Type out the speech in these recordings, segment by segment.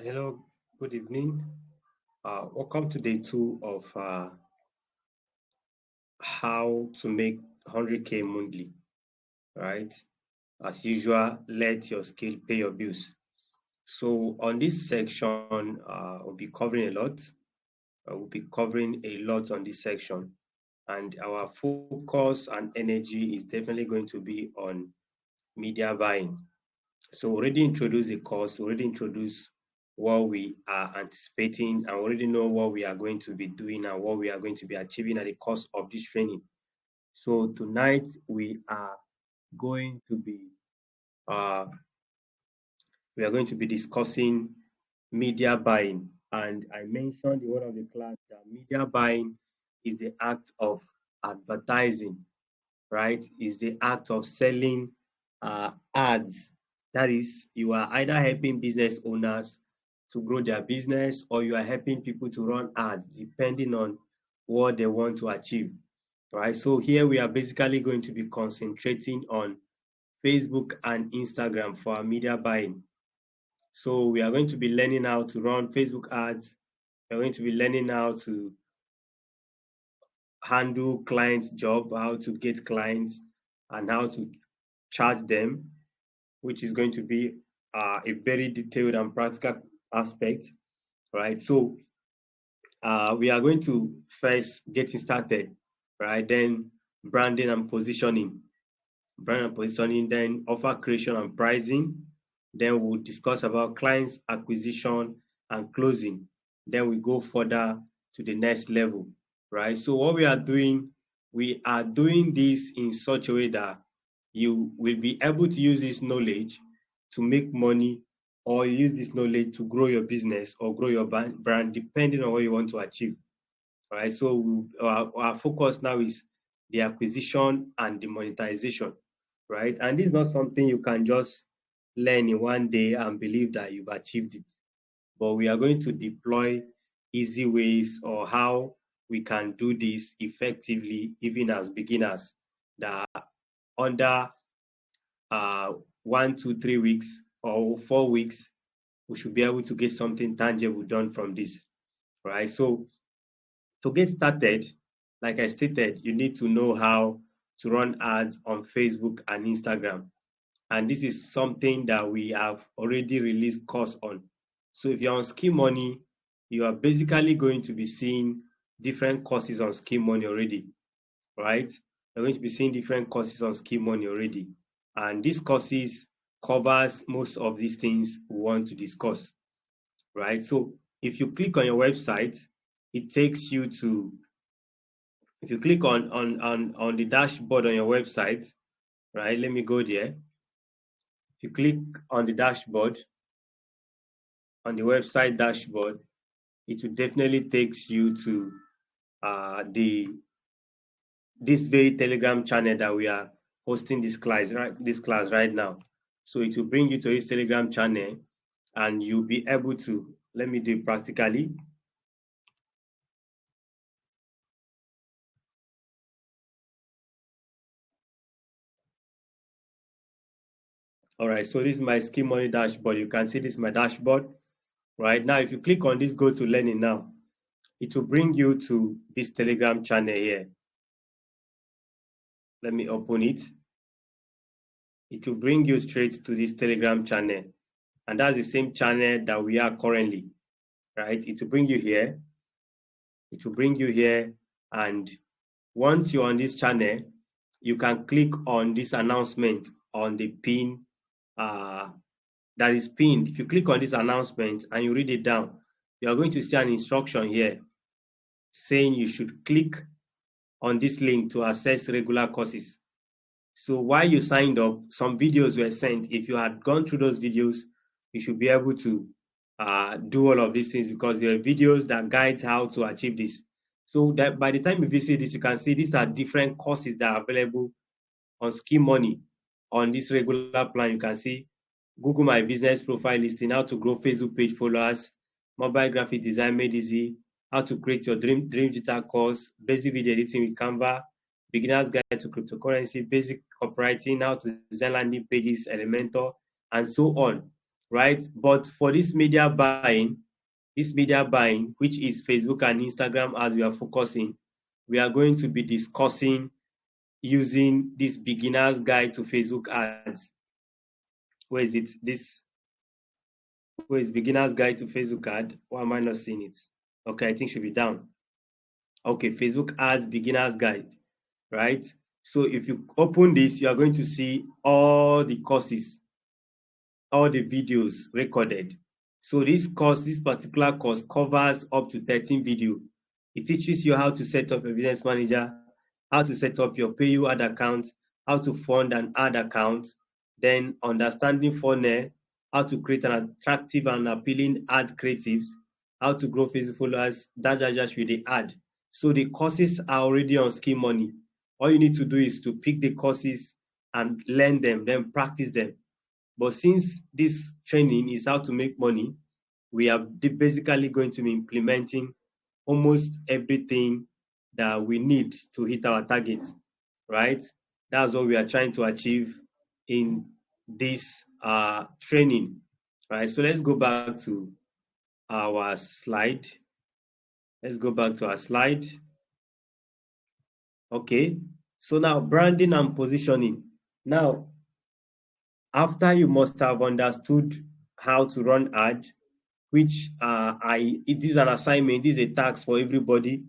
Hello, good evening. Welcome to day two of how to make 100k monthly, right? As usual, let your skill pay your bills. So on this section, we'll be covering a lot. We'll be covering a lot on this section, and our focus and energy is definitely going to be on media buying. So already introduced the cost, already introduced what we are anticipating, and already know what we are going to be doing and what we are going to be achieving at the cost of this training. So tonight going to be uh, we are going to be discussing media buying. And I mentioned in one of the class that media buying is the act of advertising, right? Is the act of selling ads. That is, you are either helping business owners to grow their business or you are helping people to run ads depending on what they want to achieve, right? So here we are basically going to be concentrating on Facebook and Instagram for our media buying. So we are going to be learning how to run Facebook ads. We're going to be learning how to handle clients' job, how to get clients, and how to charge them, which is going to be a very detailed and practical aspect, right? So we are going to first getting started, right? Then branding and positioning, then offer creation and pricing. Then we'll discuss about clients acquisition and closing. Then we go further to the next level, right? So what we are doing this in such a way that you will be able to use this knowledge to make money or use this knowledge to grow your business or grow your brand depending on what you want to achieve. All right. So our focus now is the acquisition and the monetization, right? And this is not something you can just learn in one day and believe that you've achieved it. But we are going to deploy easy ways or how we can do this effectively, even as beginners, that under 1, 2, 3 weeks or 4 weeks, we should be able to get something tangible done from this, right? So to get started, like I stated, you need to know how to run ads on Facebook and Instagram. And this is something that we have already released course on. So if you're on Ski Money, you are basically going to be seeing different courses on Ski Money already, right? You're going to be seeing different courses on Ski Money already. And these courses covers most of these things we want to discuss, right? So if you click on your website, it takes you to if you click on the dashboard on your website, right? Let me go there. If you click on the dashboard, on the website dashboard, it will definitely takes you to the this very Telegram channel that we are hosting this class right now. So it will bring you to this Telegram channel and you'll be able to let me do it practically. All right, so this is my Ski Money dashboard. You can see this is my dashboard. Right now, if you click on this go to learning now, it will bring you to this Telegram channel here. Let me open it. It will bring you straight to this Telegram channel. And that's the same channel that we are currently, right? It will bring you here. It will bring you here. And once you're on this channel, you can click on this announcement on the pin that is pinned. If you click on this announcement and you read it down, you are going to see an instruction here saying you should click on this link to access regular courses. So while you signed up, some videos were sent. If you had gone through those videos, you should be able to do all of these things because there are videos that guides how to achieve this. So that by the time you visit this, you can see these are different courses that are available on Ski Money. On this regular plan, you can see Google My Business Profile Listing, how to grow Facebook page followers, mobile graphic design made easy, how to create your dream digital course, basic video editing with Canva, beginner's guide to cryptocurrency, basic copywriting, how to design landing pages, Elementor, and so on. right? But for this media buying, which is Facebook and Instagram as we are focusing, we are going to be discussing using this beginner's guide to Facebook ads. Where is it? This where is beginner's guide to Facebook ad? Why am I not seeing it? Okay, I think it should be down. Okay, Facebook ads beginner's guide, right? So if you open this, you are going to see all the courses, all the videos recorded. So this particular course covers up to 13 video. It teaches you how to set up a business manager, how to set up your PayU ad account, how to fund an ad account, then understanding funnel, how to create an attractive and appealing ad creatives, how to grow Facebook followers, that just with the ad. So the courses are already on Skill Money. All you need to do is to pick the courses and learn them, then practice them. But since this training is how to make money, we are basically going to be implementing almost everything that we need to hit our target, right? That's what we are trying to achieve in this training, right? So let's go back to our slide. Let's go back to our slide. Okay. So now branding and positioning. Now, after you must have understood how to run ad, which it is an assignment, this is a task for everybody.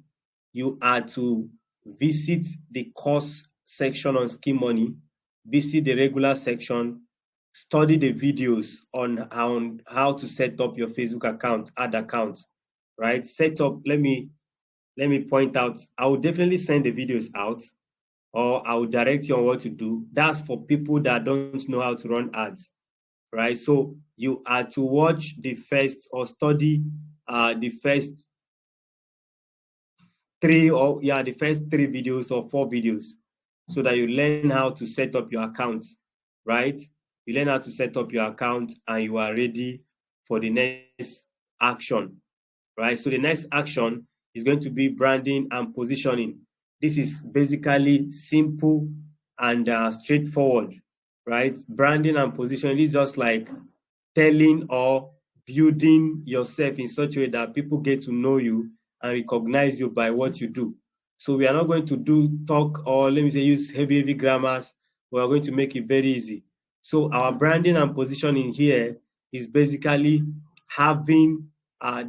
You are to visit the course section on Skill Money, visit the regular section, study the videos on how to set up your Facebook account, ad account, right? Set up, let me point out, I will definitely send the videos out or I will direct you on what to do. That's for people that don't know how to run ads, right? So you are to watch the first or study the first the first 3 videos or 4 videos so that you learn how to set up your account, right? You learn how to set up your account and you are ready for the next action, right? So the next action is going to be branding and positioning. This is basically simple and straightforward, right? Branding and positioning is just like telling or building yourself in such a way that people get to know you and recognize you by what you do. So we are not going to do talk or let me say use heavy grammars. We are going to make it very easy. So our branding and positioning here is basically having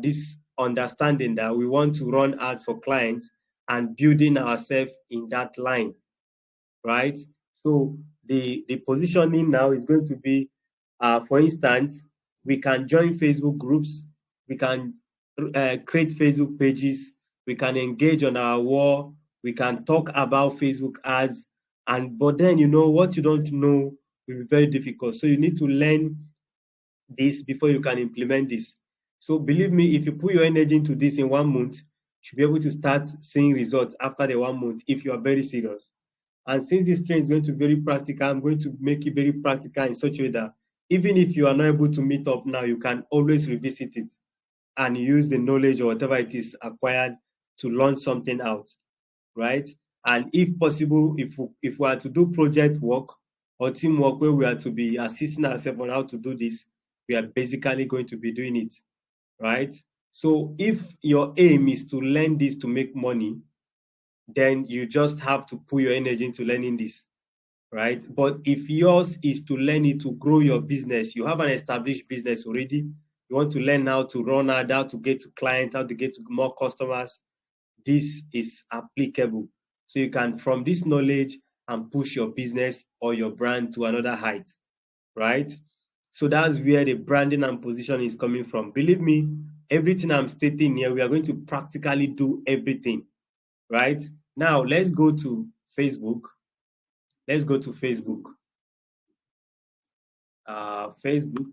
this understanding that we want to run ads for clients and building ourselves in that line, right? So the positioning now is going to be, for instance, we can join Facebook groups, we can create Facebook pages, we can engage on our wall, we can talk about Facebook ads, and but then what you don't know will be very difficult. So you need to learn this before you can implement this. So believe me, if you put your energy into this in 1 month, you should be able to start seeing results after the 1 month if you are very serious. And since this training is going to be very practical, I'm going to make it very practical in such a way that even if you are not able to meet up now, you can always revisit it and use the knowledge or whatever it is acquired to launch something out, right? And if possible, if we are to do project work or teamwork where we are to be assisting ourselves on how to do this, we are basically going to be doing it, right? So if your aim is to learn this to make money, then you just have to put your energy into learning this, right? But if yours is to learn it to grow your business, you have an established business already, you want to learn how to run ad, how to get to clients, how to get to more customers, this is applicable. So you can, from this knowledge, and push your business or your brand to another height, right? So that's where the branding and positioning is coming from. Believe me, everything I'm stating here, we are going to practically do everything, right? Now, let's go to Facebook. Let's go to Facebook. Facebook.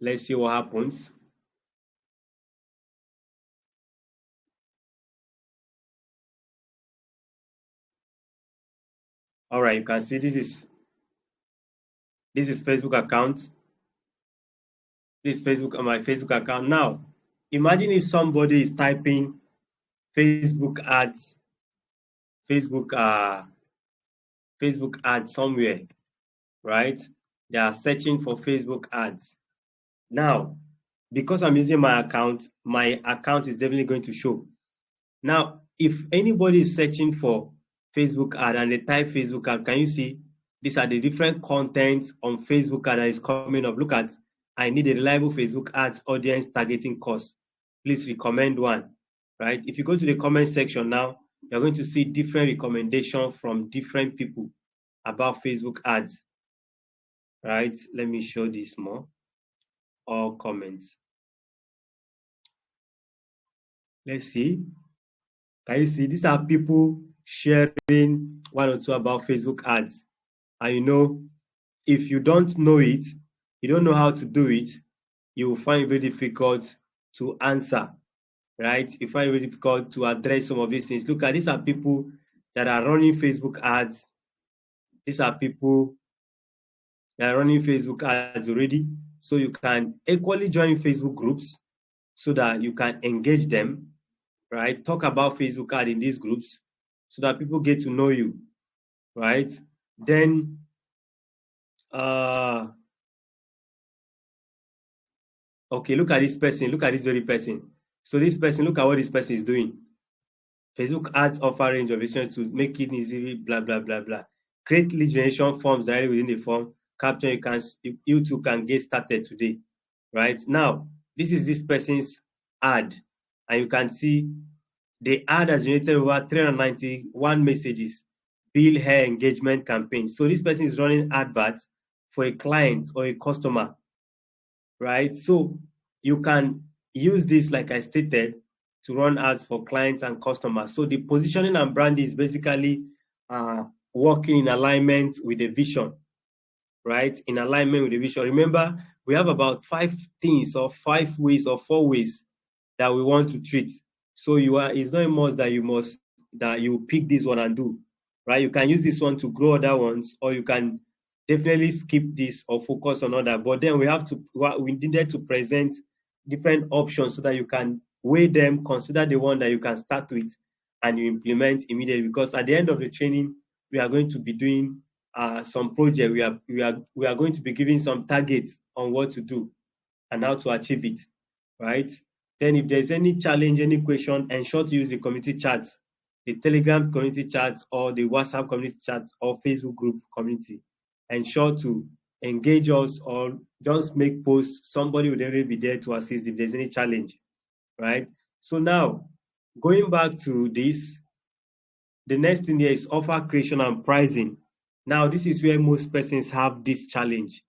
Let's see what happens. All right, you can see this is Facebook account. This is Facebook, my Facebook account. Now, imagine if somebody is typing Facebook ads, Facebook uh, Facebook ads somewhere, right? They are searching for Facebook ads. Now, because I'm using my account is definitely going to show. Now, if anybody is searching for Facebook ad and they type Facebook ad, can you see these are the different contents on Facebook ad that is coming up? Look at, I need a reliable Facebook ads audience targeting course. Please recommend one, right? If you go to the comment section now, you're going to see different recommendations from different people about Facebook ads, right? Let me show this more. All comments. Let's see. Can you see? These are people sharing one or two about Facebook ads. And you know, if you don't know it, you don't know how to do it, you will find it very difficult to answer, right? You find it very difficult to address some of these things. Look at these are people that are running Facebook ads. These are people that are running Facebook ads already. So you can equally join Facebook groups so that you can engage them, right? Talk about Facebook ad in these groups so that people get to know you, right? Then okay, look at this person, look at this very person. So this person, look at what this person is doing. Facebook ads offer range of information to make it easy, blah blah blah blah. Create lead generation forms directly within the form. Caption you too can get started today. Right now, this is this person's ad, and you can see the ad has generated over 391 messages. Bill hair engagement campaign. So this person is running adverts for a client or a customer, right? So you can use this, like I stated, to run ads for clients and customers. So the positioning and branding is basically working in alignment with the vision, right? In alignment with the vision. Remember, we have about 5 things or 5 ways or 4 ways that we want to treat. So it's not a must that you pick this one and do, right? You can use this one to grow other ones, or you can definitely skip this or focus on other. But then we needed to present different options so that you can weigh them, consider the one that you can start with and you implement immediately. Because at the end of the training, we are going to be doing some project. We are going to be giving some targets on what to do and how to achieve it, right? Then if there's any challenge, any question, ensure to use the community chat, the Telegram community chat or the WhatsApp community chat or Facebook group community. Ensure to engage us or just make posts. Somebody will already be there to assist if there's any challenge, right? So now, going back to this, the next thing here is offer creation and pricing. Now, this is where most persons have this challenge.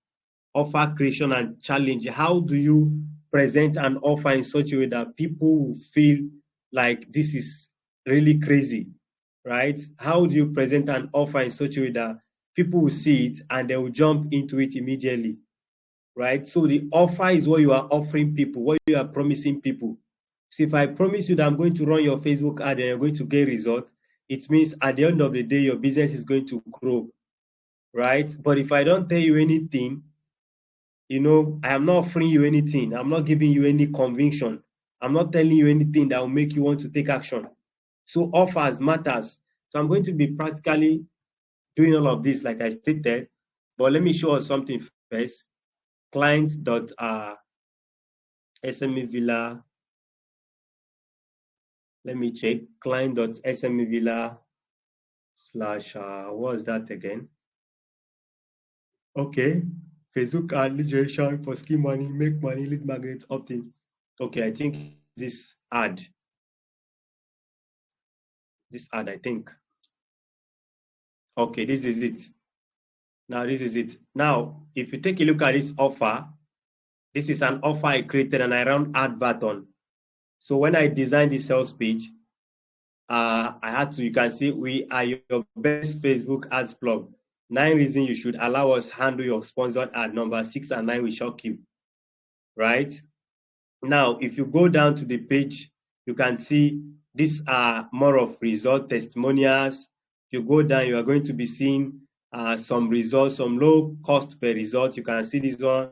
Offer creation and challenge. How do you present an offer in such a way that people will feel like this is really crazy, right? How do you present an offer in such a way that people will see it and they will jump into it immediately, right? So the offer is what you are offering people, what you are promising people. So if I promise you that I'm going to run your Facebook ad and you're going to get result, it means at the end of the day, your business is going to grow, right? But if I don't tell you anything, I am not offering you anything. I'm not giving you any conviction. I'm not telling you anything that will make you want to take action. So offers matters. So I'm going to be practically doing all of this like I stated. But let me show us something first. Client.smevilla. Let me check. Client.smevilla slash what's that again? Okay. Facebook ad lead generation for skill money, make money, lead magnet, opt-in. Okay, I think this ad, I think. Okay, this is it. Now, this is it. Now, if you take a look at this offer, this is an offer I created and I run advert on. So when I designed the sales page, you can see we are your best Facebook ads plug. 9 reasons you should allow us handle your sponsored ad. Number 6 and 9 will shock you, right? Now, if you go down to the page, you can see these are more of result testimonials. If you go down, you are going to be seeing some results, some low cost per result. You can see this one,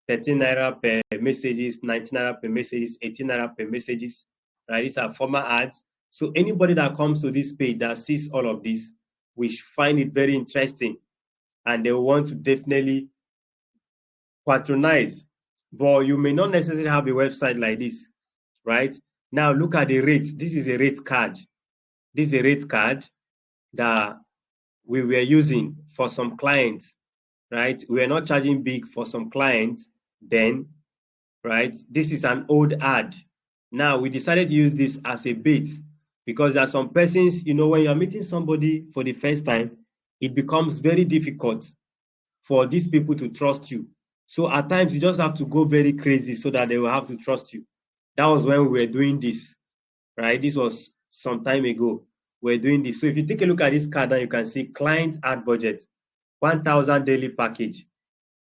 13 naira per messages, 19 naira per messages, 18 naira per messages. Right? These are former ads. So anybody that comes to this page that sees all of this, we find it very interesting, and they want to definitely patronize, but you may not necessarily have a website like this, right? Now look at the rate. This is a rate card. This is a rate card that we were using for some clients, right? We are not charging big for some clients then, right? This is an old ad. Now we decided to use this as a bait because there are some persons, when you're meeting somebody for the first time, it becomes very difficult for these people to trust you. So at times you just have to go very crazy so that they will have to trust you. That was when we were doing this, right? This was some time ago. We're doing this. So if you take a look at this card now, you can see client ad budget, 1,000 daily package.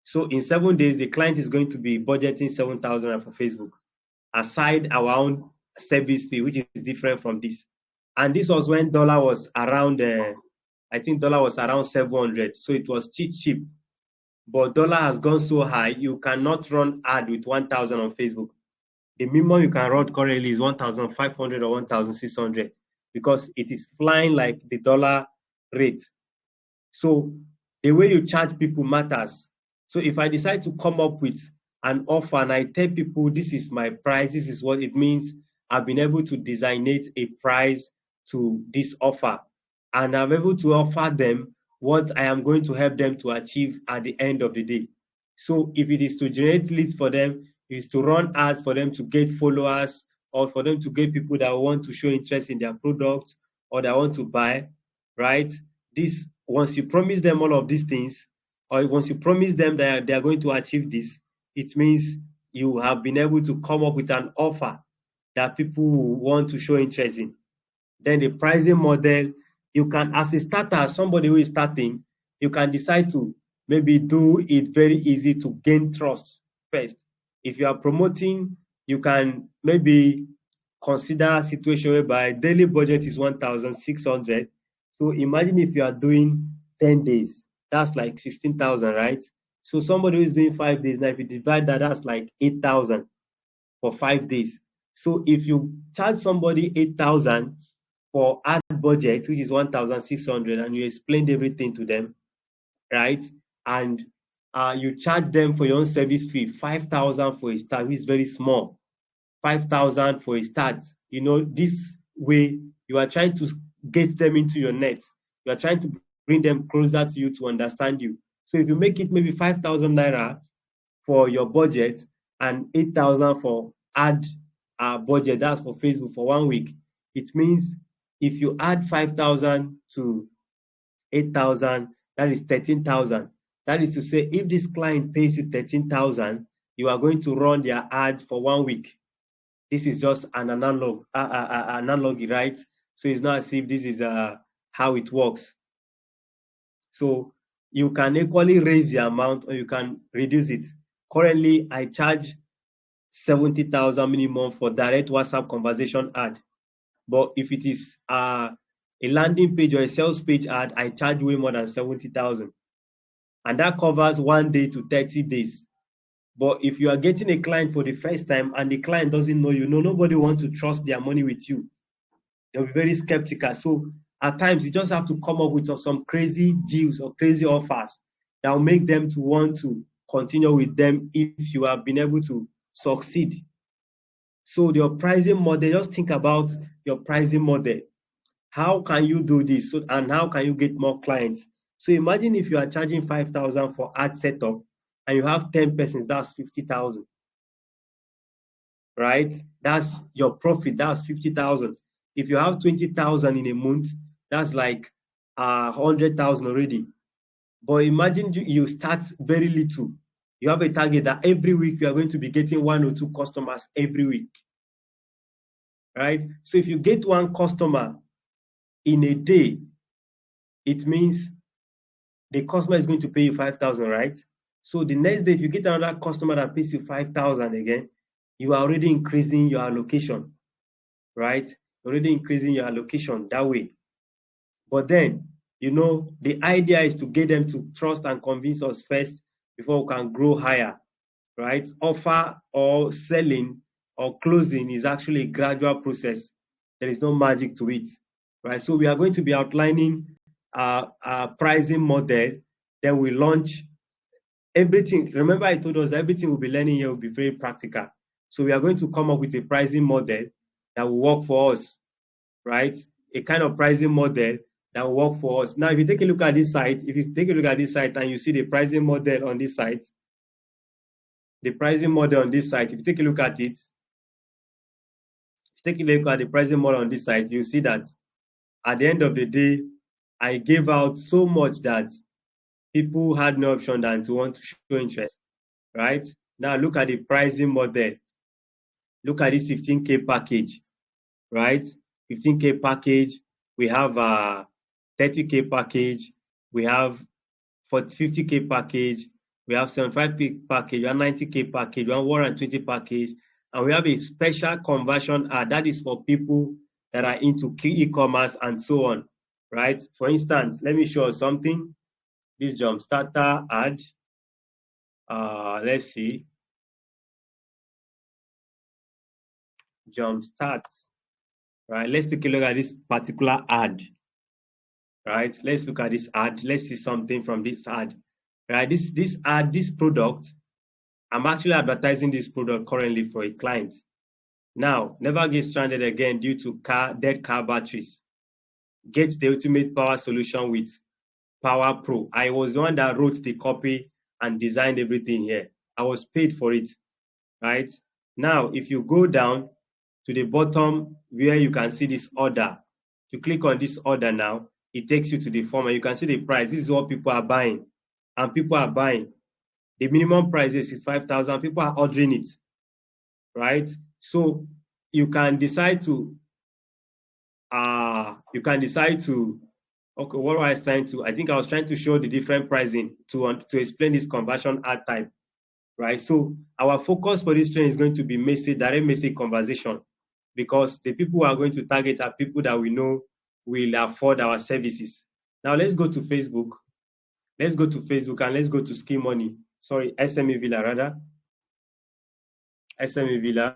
So in 7 days, the client is going to be budgeting 7,000 for Facebook, aside our own service fee, which is different from this. And this was when dollar was around, I think dollar was around 700. So it was cheap. But dollar has gone so high, you cannot run ad with 1,000 on Facebook. The minimum you can run currently is 1,500 or 1,600 because it is flying like the dollar rate. So the way you charge people matters. So if I decide to come up with an offer and I tell people this is my price, this is what it means, I've been able to designate a price to this offer, and I'm able to offer them what I am going to help them to achieve at the end of the day. So if it is to generate leads for them, it is to run ads for them to get followers, or for them to get people that want to show interest in their product or that want to buy, right? This, once you promise them all of these things, or once you promise them that they are going to achieve this, it means you have been able to come up with an offer that people will want to show interest in. Then the pricing model, you can, as a starter, somebody who is starting, you can decide to maybe do it very easy to gain trust first. If you are promoting, you can maybe consider a situation whereby daily budget is 1,600. So imagine if you are doing 10 days, that's like 16,000, right? So somebody who is doing 5 days, now if you divide that, that's like 8,000 for 5 days. So if you charge somebody 8,000 for ad budget, which is 1,600, and you explained everything to them, right? And you charge them for your own service fee, 5,000 for a start, which is very small. 5,000 for a start. This way you are trying to get them into your net. You are trying to bring them closer to you to understand you. So if you make it maybe 5,000 naira for your budget and 8,000 for ad budget, that's for Facebook for 1 week, it means if you add 5,000 to 8,000, that is 13,000. That is to say, if this client pays you 13,000, you are going to run their ads for 1 week. This is just an analogy, right? So it's not as if this is how it works. So you can equally raise the amount or you can reduce it. Currently, I charge 70,000 minimum for direct WhatsApp conversation ad. But if it is a landing page or a sales page ad, I charge way more than 70,000. And that covers 1 day to 30 days. But if you are getting a client for the first time and the client doesn't know you, nobody wants to trust their money with you. They'll be very skeptical. So at times you just have to come up with some crazy deals or crazy offers that will make them to want to continue with them if you have been able to succeed. So your pricing model, just think about your pricing model. How can you do this? And how can you get more clients? So imagine if you are charging 5,000 for ad setup and you have 10 persons, that's 50,000, right? That's your profit, that's 50,000. If you have 20,000 in a month, that's like 100,000 already. But imagine you start very little. You have a target that every week you are going to be getting 1 or 2 customers every week, right? So if you get 1 customer in a day, it means the customer is going to pay you 5,000, right? So the next day, if you get another customer that pays you 5,000 again, you are already increasing your allocation, right? Already increasing your allocation that way. But then, the idea is to get them to trust and convince us first before we can grow higher, right? Offer or selling or closing is actually a gradual process. There is no magic to it, right? So we are going to be outlining our pricing model. Then we launch everything, remember I told us everything we'll be learning here will be very practical. So we are going to come up with a pricing model that will work for us, right? A kind of pricing model that will work for us. Now, if you take a look at this site, if you take a look at this site and you see the pricing model on this site, the pricing model on this site, if you take a look at it, if you take a look at the pricing model on this site, you see that at the end of the day, I gave out so much that people had no option than to want to show interest, right? Now look at the pricing model. Look at this 15K package, right? 15K package. We have a 30K package. We have 50K package. We have 75K package. We have 90K package. We have 120 package. And we have a special conversion ad that is for people that are into e-commerce and so on, right? For instance, let me show you something. This jump starter ad. Let's see. Jump starts. Right. Let's take a look at this particular ad. Right. Let's look at this ad. Let's see something from this ad. Right. This ad, this product, I'm actually advertising this product currently for a client. Now, never get stranded again due to dead car batteries. Get the ultimate power solution with Power Pro. I was the one that wrote the copy and designed everything here. I was paid for it. Right. Now, if you go down to the bottom where you can see this order, you click on this order now, it takes you to the form and you can see the price. This is what people are buying. And people are buying. The minimum price is 5,000. People are ordering it. Right? So you can decide to okay, what was I trying to? I think I was trying to show the different pricing to explain this conversion ad type. Right? So our focus for this training is going to be direct message conversation, because the people who are going to target are people that we know will afford our services. Now let's go to Facebook. Let's go to Facebook and let's go to Ski Money. Sorry, SME Villa rather. SME Villa.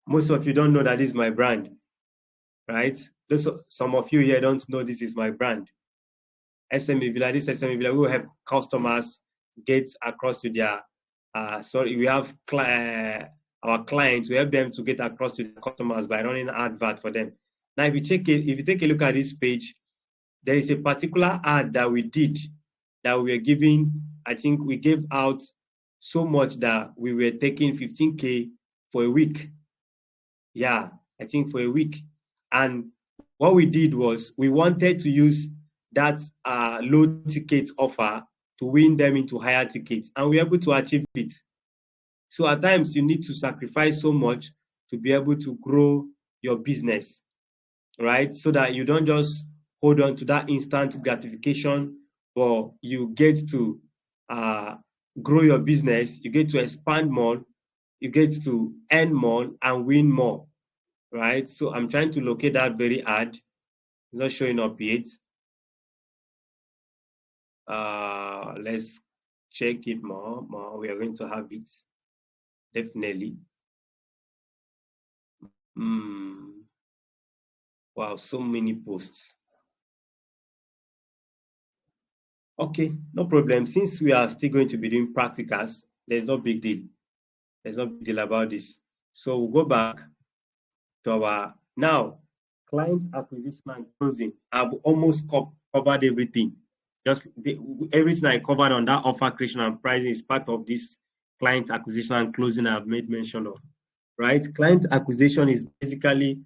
Most of you don't know that this is my brand, right? Some of you here don't know this is my brand. SME Villa, this SME Villa, we will help customers get across to their, we have our clients, we help them to get across to the customers by running an advert for them. Now, if you take a look at this page, there is a particular ad that we did that we were giving. I think we gave out so much that we were taking 15K for a week. Yeah, I think for a week. And what we did was we wanted to use that low ticket offer to win them into higher tickets, and we were able to achieve it. So at times you need to sacrifice so much to be able to grow your business, right? So that you don't just hold on to that instant gratification, but you get to grow your business, you get to expand more, you get to earn more and win more, right? So I'm trying to locate that very ad. It's not showing up yet. Let's check it more. We are going to have it definitely. Wow, so many posts. Okay, no problem. Since we are still going to be doing practicals, there's no big deal. There's no big deal about this. So we'll go back to our now client acquisition and closing. I've almost covered everything. Everything I covered on that offer creation and pricing is part of this client acquisition and closing I've made mention of. Right? Client acquisition is basically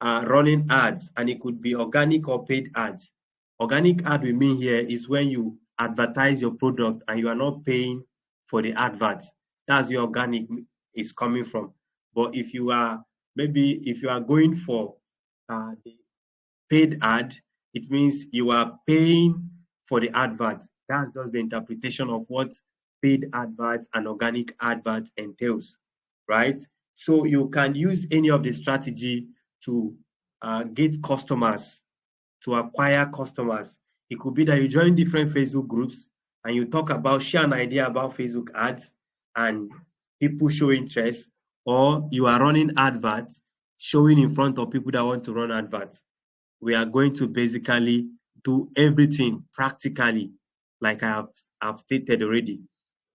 running ads, and it could be organic or paid ads. Organic ad we mean here is when you advertise your product and you are not paying for the advert. That's where organic is coming from. But if you are going for the paid ad, it means you are paying for the advert. That's just the interpretation of what paid advert and organic advert entails, right? So you can use any of the strategy to get customers, to acquire customers. It could be that you join different Facebook groups and you share an idea about Facebook ads and people show interest, or you are running adverts showing in front of people that want to run adverts. We are going to basically do everything practically, like I I've stated already,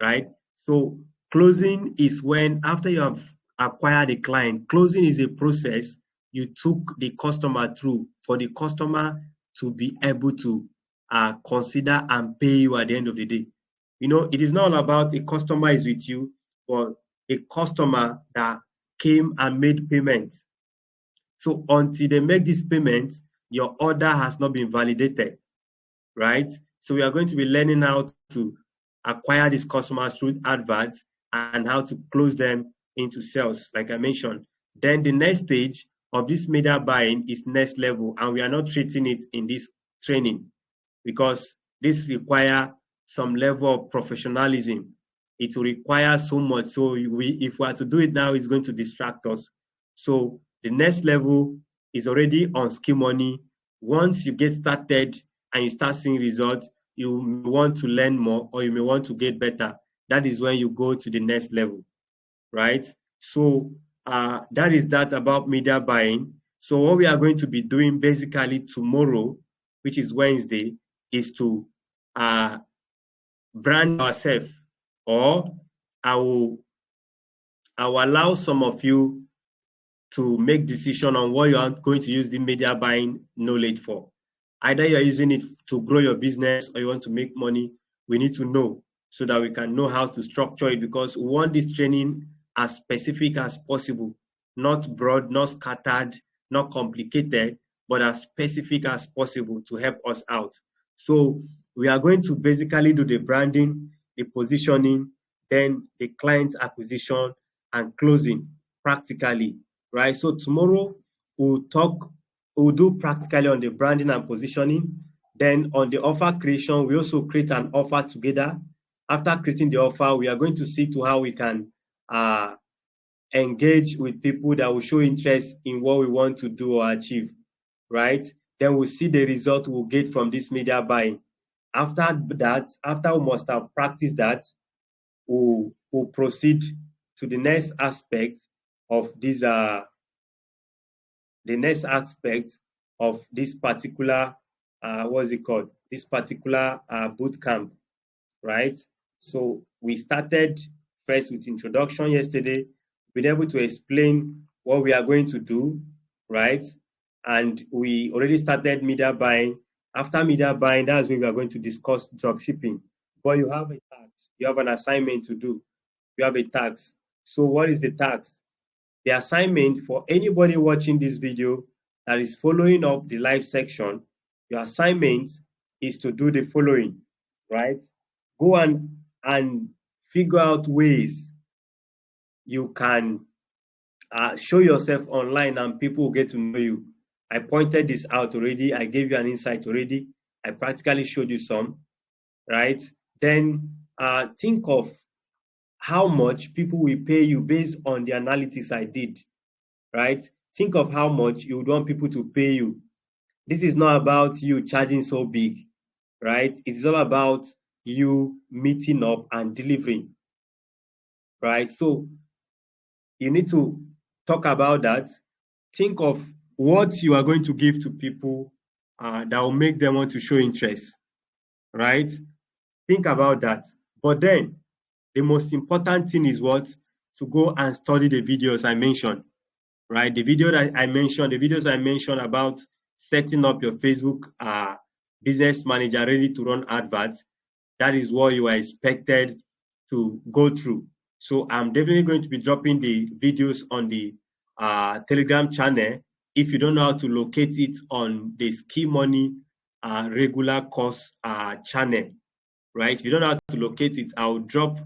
right? So closing is when after you have acquired a client, closing is a process you took the customer through for the customer to be able to consider and pay you at the end of the day. You know, it is not all about a customer is with you, but a customer that came and made payments. So until they make this payment, your order has not been validated, right? So we are going to be learning how to acquire these customers through adverts and how to close them into sales, like I mentioned. Then the next stage of this media buying is next level, and we are not treating it in this training because this require some level of professionalism. It will require so much. So if we are to do it now, it's going to distract us. So the next level is already on skill money. Once you get started and you start seeing results, you may want to learn more or you may want to get better. That is when you go to the next level, right? So that is that about media buying. So what we are going to be doing basically tomorrow, which is Wednesday, is to uh, brand ourselves, or I will, I will allow some of you to make decision on what you are going to use the media buying knowledge for. Either you're using it to grow your business or you want to make money, we need to know so that we can know how to structure it because we want this training as specific as possible, not broad, not scattered, not complicated, but as specific as possible to help us out. So we are going to basically do the branding, the positioning, then the client acquisition and closing practically, right? So tomorrow we'll do practically on the branding and positioning. Then on the offer creation, we also create an offer together. After creating the offer, we are going to see to how we can engage with people that will show interest in what we want to do or achieve, right? Then we'll see the result we'll get from this media buying. After that, after we must have practiced that, we'll proceed to the next aspect of this the next aspect of this particular what's it called? This particular boot camp, right? So we started first with introduction yesterday, been able to explain what we are going to do, right? And we already started media buying. After media buying, that's when we are going to discuss drop shipping. But you have a task, you have an assignment to do, you have a task. So what is the task? The assignment for anybody watching this video that is following up the live section, your assignment is to do the following, right? Go and figure out ways you can show yourself online and people will get to know you. I pointed this out already. I gave you an insight already. I practically showed you some, right? Then think of how much people will pay you based on the analytics I did, right? Think of how much you would want people to pay you. This is not about you charging so big, right? It's all about you meeting up and delivering, right? So you need to talk about that. Think of what you are going to give to people that will make them want to show interest, right? Think about that. But then the most important thing is what? To go and study the videos I mentioned, right? The videos I mentioned about setting up your Facebook business manager ready to run adverts, that is what you are expected to go through. So I'm definitely going to be dropping the videos on the Telegram channel. If you don't know how to locate it on the Ski Money regular course channel, right? If you don't know how to locate it, I'll drop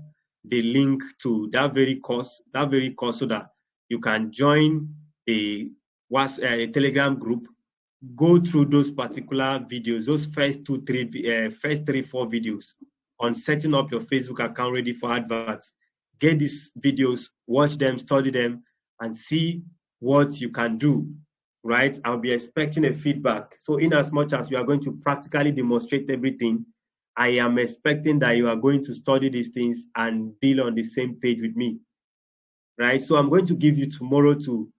the link to that very course so that you can join the Telegram group, go through those particular videos, those first three, 4 videos on setting up your Facebook account ready for adverts. Get these videos, watch them, study them, and see what you can do, right? I'll be expecting a feedback. So in as much as we are going to practically demonstrate everything, I am expecting that you are going to study these things and be on the same page with me, right? So I'm going to give you tomorrow to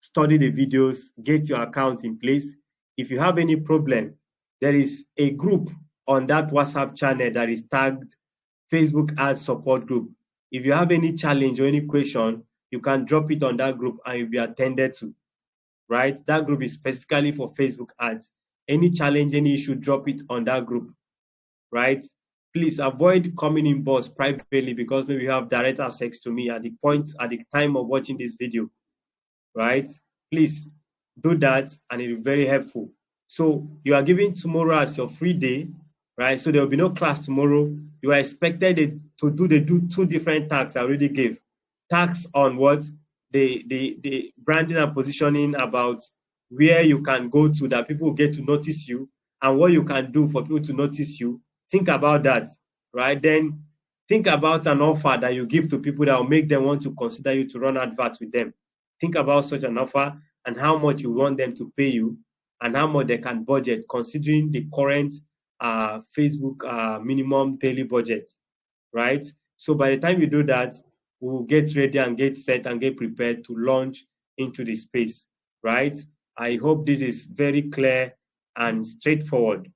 study the videos, get your account in place. If you have any problem, there is a group on that WhatsApp channel that is tagged Facebook ads support group. If you have any challenge or any question, you can drop it on that group and you'll be attended to, right? That group is specifically for Facebook ads. Any challenge, any issue, drop it on that group, right? Please avoid coming in boss privately because maybe you have direct access to me at the time of watching this video, right? Please do that and it will be very helpful. So you are giving tomorrow as your free day, right? So there will be no class tomorrow. You are expected to do two different tasks I already gave. Tasks on what? The branding and positioning about where you can go to that people will get to notice you and what you can do for people to notice you. Think about that, right? Then think about an offer that you give to people that will make them want to consider you to run adverts with them. Think about such an offer and how much you want them to pay you and how much they can budget considering the current Facebook minimum daily budget, right? So by the time you do that, we'll get ready and get set and get prepared to launch into the space, right? I hope this is very clear and straightforward.